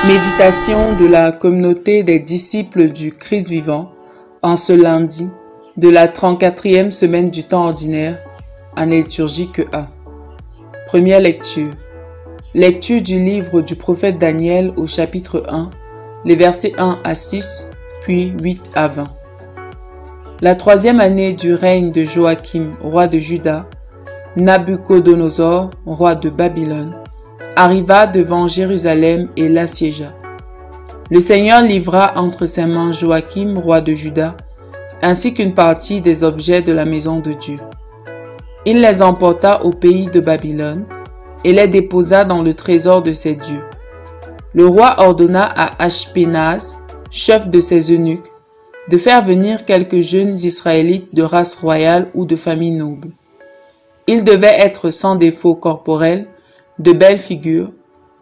Méditation de la communauté des disciples du Christ vivant en ce lundi de la 34e semaine du temps ordinaire, année liturgique A. Première lecture. Lecture du livre du prophète Daniel au chapitre 1, les versets 1 à 6, puis 8 à 20. La troisième année du règne de Joachim, roi de Juda, Nabuchodonosor, roi de Babylone, arriva devant Jérusalem et l'assiégea. Le Seigneur livra entre ses mains Joachim, roi de Juda, ainsi qu'une partie des objets de la maison de Dieu. Il les emporta au pays de Babylone et les déposa dans le trésor de ses dieux. Le roi ordonna à Ashpenaz, chef de ses eunuques, de faire venir quelques jeunes Israélites de race royale ou de famille noble. Ils devaient être sans défaut corporel, de belles figures,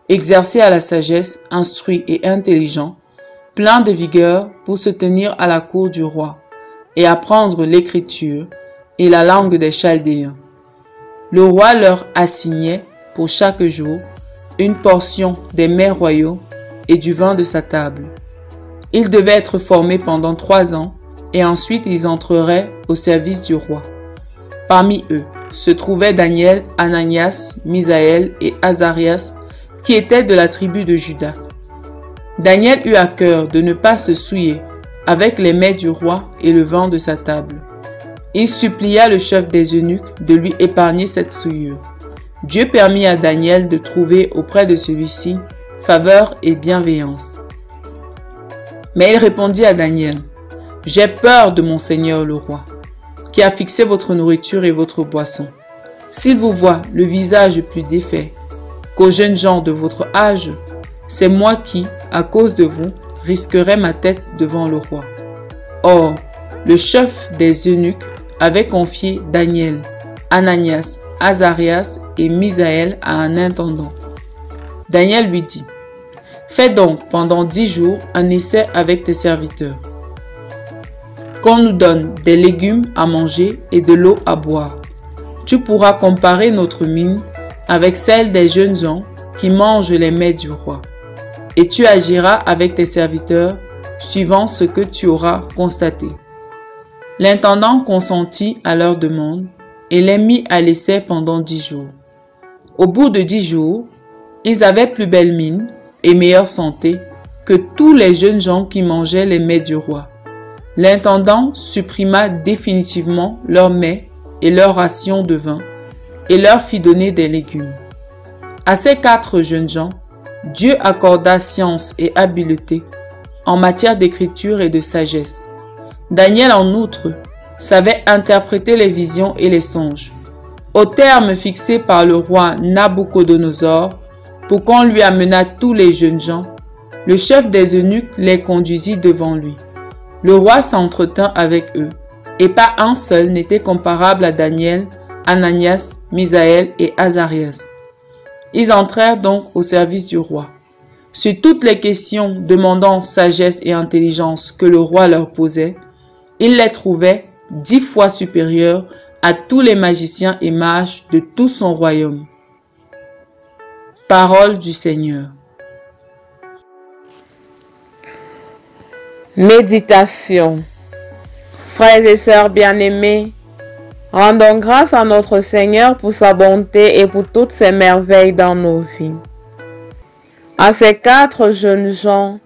exercés à la sagesse, instruits et intelligents, pleins de vigueur pour se tenir à la cour du roi et apprendre l'écriture et la langue des Chaldéens. Le roi leur assignait pour chaque jour une portion des mets royaux et du vin de sa table. Ils devaient être formés pendant 3 ans et ensuite ils entreraient au service du roi. Parmi eux se trouvaient Daniel, Ananias, Misaël et Azarias, qui étaient de la tribu de Juda. Daniel eut à cœur de ne pas se souiller avec les mets du roi et le vin de sa table. Il supplia le chef des eunuques de lui épargner cette souillure. Dieu permit à Daniel de trouver auprès de celui-ci faveur et bienveillance. Mais il répondit à Daniel, « J'ai peur de mon Seigneur le roi, qui a fixé votre nourriture et votre boisson. S'il vous voit le visage plus défait qu'aux jeunes gens de votre âge, c'est moi qui, à cause de vous, risquerai ma tête devant le roi. » Or, le chef des eunuques avait confié Daniel, Ananias, Azarias et Misaël à un intendant. Daniel lui dit, « Fais donc pendant 10 jours un essai avec tes serviteurs. Qu'on nous donne des légumes à manger et de l'eau à boire. Tu pourras comparer notre mine avec celle des jeunes gens qui mangent les mets du roi. Et tu agiras avec tes serviteurs suivant ce que tu auras constaté. » L'intendant consentit à leur demande et les mit à l'essai pendant 10 jours. Au bout de 10 jours, ils avaient plus belle mine et meilleure santé que tous les jeunes gens qui mangeaient les mets du roi. L'intendant supprima définitivement leurs mets et leurs rations de vin et leur fit donner des légumes. À ces 4 jeunes gens, Dieu accorda science et habileté en matière d'écriture et de sagesse. Daniel, en outre, savait interpréter les visions et les songes. Au terme fixé par le roi Nabuchodonosor pour qu'on lui amenât tous les jeunes gens, le chef des eunuques les conduisit devant lui. Le roi s'entretint avec eux, et pas un seul n'était comparable à Daniel, Ananias, Misaël et Azarias. Ils entrèrent donc au service du roi. Sur toutes les questions demandant sagesse et intelligence que le roi leur posait, ils les trouvaient 10 fois supérieurs à tous les magiciens et mages de tout son royaume. Parole du Seigneur. Méditation. Frères et sœurs bien-aimés, rendons grâce à notre Seigneur pour sa bonté et pour toutes ses merveilles dans nos vies. À ces 4 jeunes gens,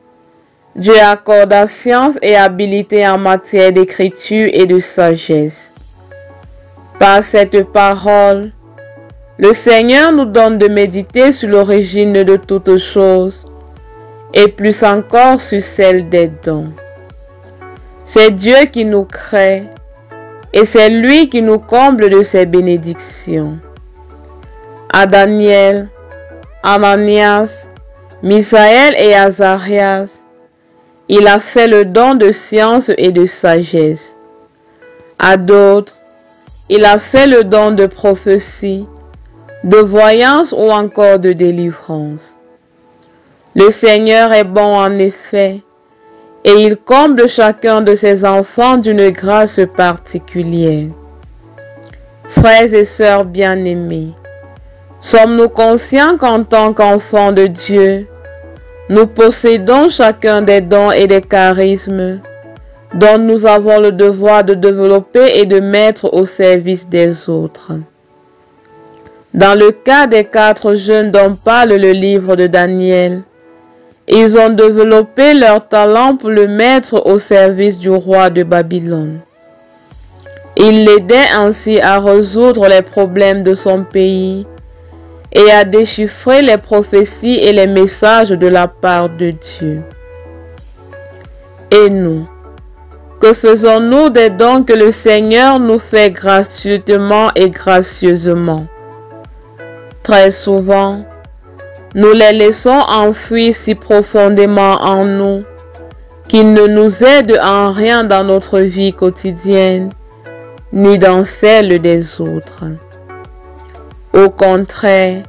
Dieu accorda science et habileté en matière d'écriture et de sagesse. Par cette parole, le Seigneur nous donne de méditer sur l'origine de toutes choses et plus encore sur celle des dons. C'est Dieu qui nous crée et c'est lui qui nous comble de ses bénédictions. À Daniel, Ananias, Misaël et Azarias, il a fait le don de science et de sagesse. À d'autres, il a fait le don de prophétie, de voyance ou encore de délivrance. Le Seigneur est bon en effet, et il comble chacun de ses enfants d'une grâce particulière. Frères et sœurs bien-aimés, sommes-nous conscients qu'en tant qu'enfants de Dieu, Nous possédons chacun des dons et des charismes dont nous avons le devoir de développer et de mettre au service des autres. Dans le cas des 4 jeunes dont parle le livre de Daniel, ils ont développé leur talent pour le mettre au service du roi de Babylone. Ils l'aidaient ainsi à résoudre les problèmes de son pays et à déchiffrer les prophéties et les messages de la part de Dieu. Et nous, que faisons-nous des dons que le Seigneur nous fait gratuitement et gracieusement? Très souvent, nous les laissons enfouir si profondément en nous qu'ils ne nous aident en rien dans notre vie quotidienne, ni dans celle des autres. Au contraire,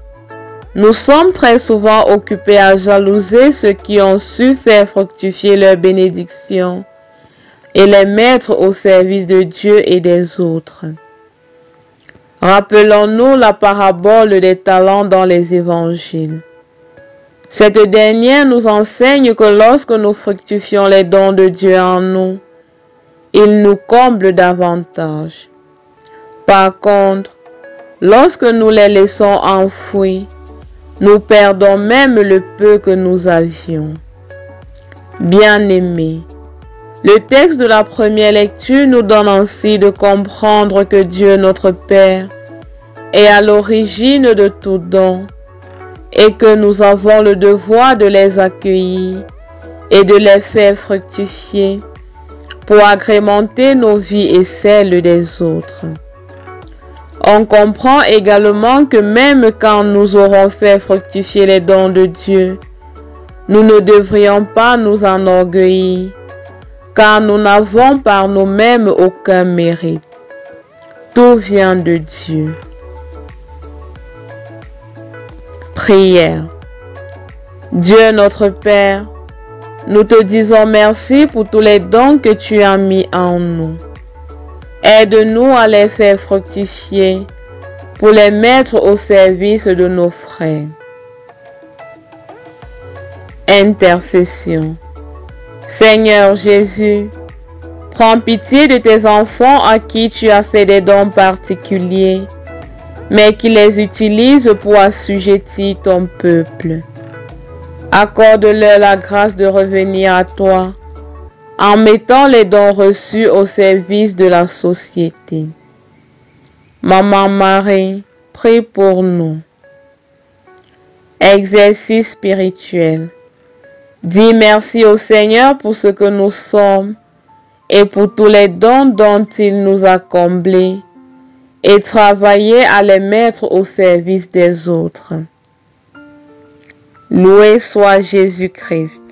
nous sommes très souvent occupés à jalouser ceux qui ont su faire fructifier leur bénédiction et les mettre au service de Dieu et des autres. Rappelons-nous la parabole des talents dans les évangiles. Cette dernière nous enseigne que lorsque nous fructifions les dons de Dieu en nous, il nous comble davantage. Par contre, lorsque nous les laissons enfouis, nous perdons même le peu que nous avions. Bien-aimés, le texte de la première lecture nous donne ainsi de comprendre que Dieu notre Père est à l'origine de tout don et que nous avons le devoir de les accueillir et de les faire fructifier pour agrémenter nos vies et celles des autres. On comprend également que même quand nous aurons fait fructifier les dons de Dieu, nous ne devrions pas nous enorgueillir, car nous n'avons par nous-mêmes aucun mérite. Tout vient de Dieu. Prière. Dieu notre Père, nous te disons merci pour tous les dons que tu as mis en nous. Aide-nous à les faire fructifier pour les mettre au service de nos frères. Intercession. Seigneur Jésus, prends pitié de tes enfants à qui tu as fait des dons particuliers, mais qui les utilisent pour assujettir ton peuple. Accorde-leur la grâce de revenir à toi, en mettant les dons reçus au service de la société. Maman Marie, prie pour nous. Exercice spirituel. Dis merci au Seigneur pour ce que nous sommes et pour tous les dons dont il nous a comblés, et travailler à les mettre au service des autres. Loué soit Jésus-Christ.